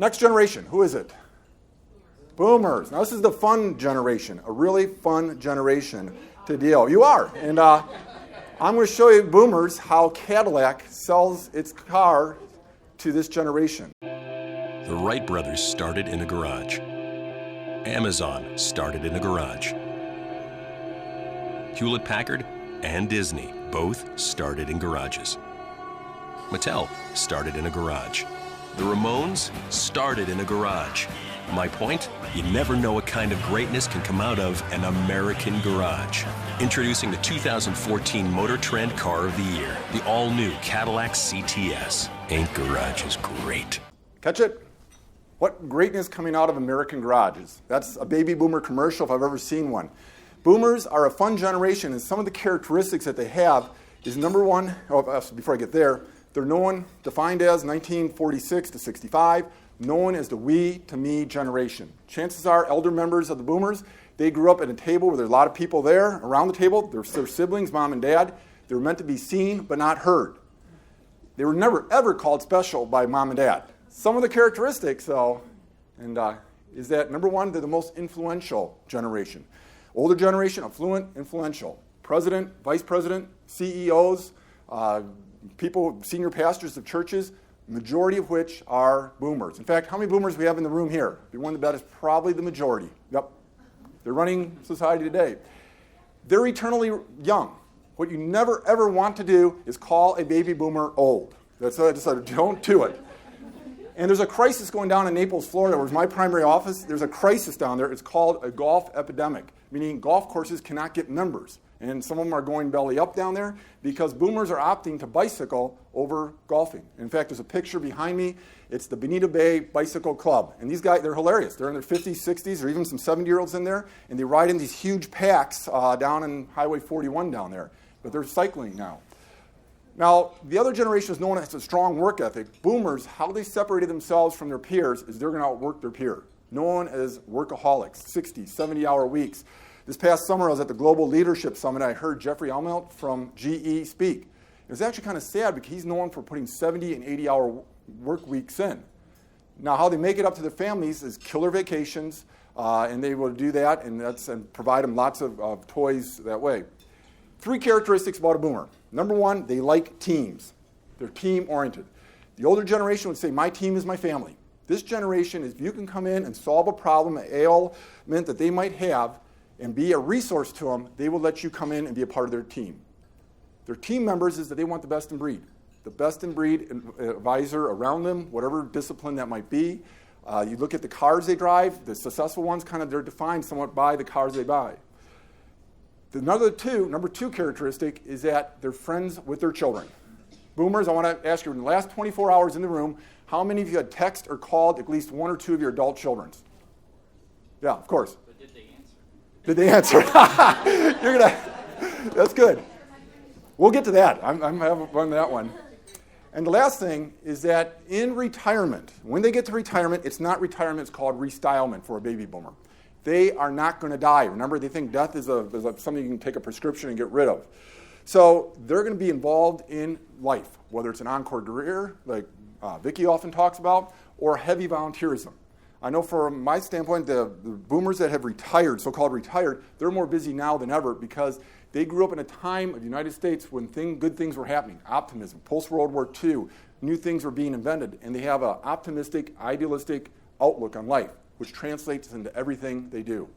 Next generation, who is it? Boomers. Now this is the fun generation, a really fun generation to deal. You are. And I'm going to show you boomers how Cadillac sells its car to this generation. The Wright brothers started in a garage. Amazon started in a garage. Hewlett-Packard and Disney both started in garages. Mattel started in a garage. The Ramones started in a garage. My point? You never know what kind of greatness can come out of an American garage. Introducing the 2014 Motor Trend Car of the Year, the all-new Cadillac CTS. Ain't garages great? Catch it? What greatness coming out of American garages? That's a baby boomer commercial if I've ever seen one. Boomers are a fun generation, and some of the characteristics that they have is number one, before I get there, they're defined as 1946 to 65, known as the we to me generation. Chances are elder members of the boomers, they grew up at a table where there's a lot of people there around the table. Their siblings, mom and dad. They were meant to be seen but not heard. They were never, ever called special by mom and dad. Some of the characteristics, though, is that, number one, they're the most influential generation. Older generation, affluent, influential. President, vice president, CEOs, people, senior pastors of churches, majority of which are boomers. In fact, how many boomers we have in the room here? Be one to bet is probably the majority. Yep. They're running society today. They're eternally young. What you never, ever want to do is call a baby boomer old. Don't do it. And there's a crisis going down in Naples, Florida, where it's my primary office. There's a crisis down there. It's called a golf epidemic, meaning golf courses cannot get members. And some of them are going belly up down there because boomers are opting to bicycle over golfing. In fact, there's a picture behind me. It's the Bonita Bay Bicycle Club. And these guys, they're hilarious. They're in their 50s, 60s, or even some 70-year-olds in there. And they ride in these huge packs down in Highway 41 down there. But they're cycling now. Now, the other generation is known as a strong work ethic. Boomers, how they separated themselves from their peers is they're going to outwork their peer. Known as workaholics, 60, 70-hour weeks. This past summer, I was at the Global Leadership Summit. I heard Jeffrey Immelt from GE speak. It was actually kind of sad because he's known for putting 70 and 80-hour work weeks in. Now, how they make it up to their families is killer vacations, and they will do that and provide them lots of toys that way. 3 characteristics about a boomer. Number one, they like teams. They're team-oriented. The older generation would say, my team is my family. This generation is, if you can come in and solve a problem, an ailment that they might have, and be a resource to them, they will let you come in and be a part of their team. Their team members is that they want the best in breed. The best in breed advisor around them, whatever discipline that might be. You look at the cars they drive, the successful ones, they're defined somewhat by the cars they buy. Number two characteristic is that they're friends with their children. Boomers, I want to ask you, in the last 24 hours in the room, how many of you had text or called at least 1 or 2 of your adult children? Yeah, of course. But did they answer? That's good. We'll get to that. I'm having fun with that one. And the last thing is that in retirement, when they get to retirement, it's not retirement, it's called restylement for a baby boomer. They are not going to die. Remember, they think death is something you can take a prescription and get rid of. So they're going to be involved in life, whether it's an encore career, like Vicki often talks about, or heavy volunteerism. I know from my standpoint, the boomers that have retired, so-called retired, they're more busy now than ever because they grew up in a time of the United States when good things were happening, optimism, post-World War II, new things were being invented, and they have an optimistic, idealistic outlook on life, which translates into everything they do.